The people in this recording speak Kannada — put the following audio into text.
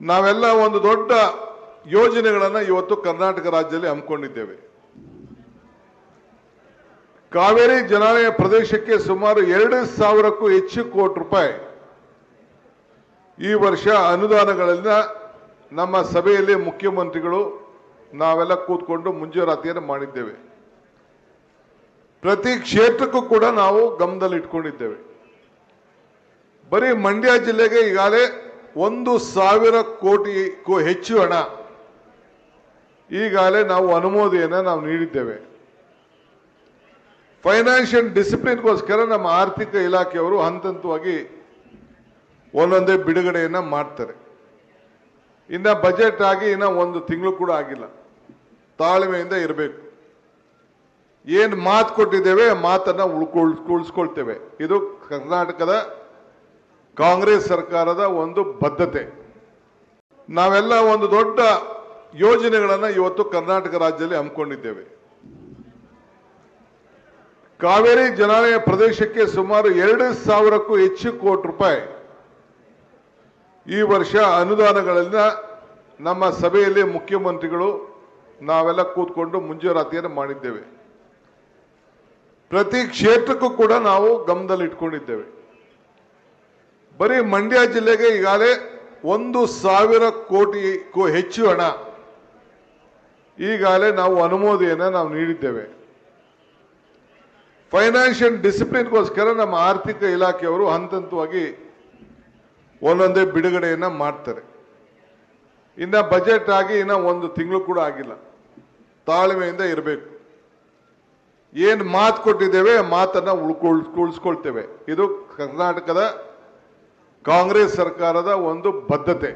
ನಾವೆಲ್ಲ ಒಂದು ದೊಡ್ಡ ಯೋಜನೆಗಳನ್ನು ಇವತ್ತು ಕರ್ನಾಟಕ ರಾಜ್ಯದಲ್ಲಿ ಹಮ್ಮಿಕೊಂಡಿದ್ದೇವೆ. ಕಾವೇರಿ ಜಲಾನಯ ಪ್ರದೇಶಕ್ಕೆ ಸುಮಾರು 2,000ಕ್ಕೂ ಹೆಚ್ಚು ಕೋಟಿ ರೂಪಾಯಿ ಈ ವರ್ಷ ಅನುದಾನಗಳನ್ನ ನಮ್ಮ ಸಭೆಯಲ್ಲಿ ಮುಖ್ಯಮಂತ್ರಿಗಳು ನಾವೆಲ್ಲ ಕೂತ್ಕೊಂಡು ಮುಂಜಾಗ್ರತೆಯನ್ನು ಮಾಡಿದ್ದೇವೆ. ಪ್ರತಿ ಕ್ಷೇತ್ರಕ್ಕೂ ಕೂಡ ನಾವು ಗಮನದಲ್ಲಿ ಇಟ್ಕೊಂಡಿದ್ದೇವೆ. ಬರೀ ಮಂಡ್ಯ ಜಿಲ್ಲೆಗೆ ಈಗಾಗಲೇ 1,000 ಕೋಟಿಗೂ ಹೆಚ್ಚು ಹಣ ಈಗಾಗಲೇ ನಾವು ಅನುಮೋದನೆಯನ್ನು ನಾವು ನೀಡಿದ್ದೇವೆ. ಫೈನಾನ್ಷಿಯಲ್ ಡಿಸಿಪ್ಲಿನ್ಗೋಸ್ಕರ ನಮ್ಮ ಆರ್ಥಿಕ ಇಲಾಖೆಯವರು ಹಂತ ಹಂತವಾಗಿ ಒಂದೊಂದೇ ಬಿಡುಗಡೆಯನ್ನ ಮಾಡ್ತಾರೆ. ಇನ್ನ ಬಜೆಟ್ ಆಗಿ ಇನ್ನ 1 ತಿಂಗಳು ಕೂಡ ಆಗಿಲ್ಲ. ತಾಳ್ಮೆಯಿಂದ ಇರಬೇಕು. ಏನು ಮಾತು ಕೊಟ್ಟಿದ್ದೇವೆ ಮಾತನ್ನ ಉಳಿಸ್ಕೊಳ್ತೇವೆ. ಇದು ಕರ್ನಾಟಕದ ಕಾಂಗ್ರೆಸ್ ಸರ್ಕಾರದ ಒಂದು ಬದ್ಧತೆ. ನಾವೆಲ್ಲ ಒಂದು ದೊಡ್ಡ ಯೋಜನೆಗಳನ್ನು ಇವತ್ತು ಕರ್ನಾಟಕ ರಾಜ್ಯದಲ್ಲಿ ಹಮ್ಮಿಕೊಂಡಿದ್ದೇವೆ. ಕಾವೇರಿ ಜಲಾನಯ ಪ್ರದೇಶಕ್ಕೆ ಸುಮಾರು 2,000ಕ್ಕೂ ಹೆಚ್ಚು ಕೋಟಿ ರೂಪಾಯಿ ಈ ವರ್ಷ ಅನುದಾನಗಳನ್ನ ನಮ್ಮ ಸಭೆಯಲ್ಲಿ ಮುಖ್ಯಮಂತ್ರಿಗಳು ನಾವೆಲ್ಲ ಕೂತ್ಕೊಂಡು ಮುಂಜಾಗ್ರತೆಯನ್ನು ಮಾಡಿದ್ದೇವೆ. ಪ್ರತಿ ಕ್ಷೇತ್ರಕ್ಕೂ ಕೂಡ ನಾವು ಗಮನದಲ್ಲಿ ಇಟ್ಕೊಂಡಿದ್ದೇವೆ. ಬರೀ ಮಂಡ್ಯ ಜಿಲ್ಲೆಗೆ ಈಗಾಗಲೇ 1,000 ಕೋಟಿಗೂ ಹೆಚ್ಚು ಹಣ ಈಗಾಗಲೇ ನಾವು ಅನುಮೋದನೆಯನ್ನು ನಾವು ನೀಡಿದ್ದೇವೆ. ಫೈನಾನ್ಷಿಯಲ್ ಡಿಸಿಪ್ಲಿನ್ಗೋಸ್ಕರ ನಮ್ಮ ಆರ್ಥಿಕ ಇಲಾಖೆಯವರು ಹಂತ ಹಂತವಾಗಿ ಒಂದೊಂದೇ ಬಿಡುಗಡೆಯನ್ನ ಮಾಡ್ತಾರೆ. ಇನ್ನ ಬಜೆಟ್ ಆಗಿ ಇನ್ನ 1 ತಿಂಗಳು ಕೂಡ ಆಗಿಲ್ಲ. ತಾಳ್ಮೆಯಿಂದ ಇರಬೇಕು. ಏನು ಮಾತು ಕೊಟ್ಟಿದ್ದೇವೆ ಮಾತನ್ನ ಉಳಿಸ್ಕೊಳ್ತೇವೆ. ಇದು ಕರ್ನಾಟಕದ ಕಾಂಗ್ರೆಸ್ ಸರ್ಕಾರದ ಒಂದು ಬದ್ಧತೆ.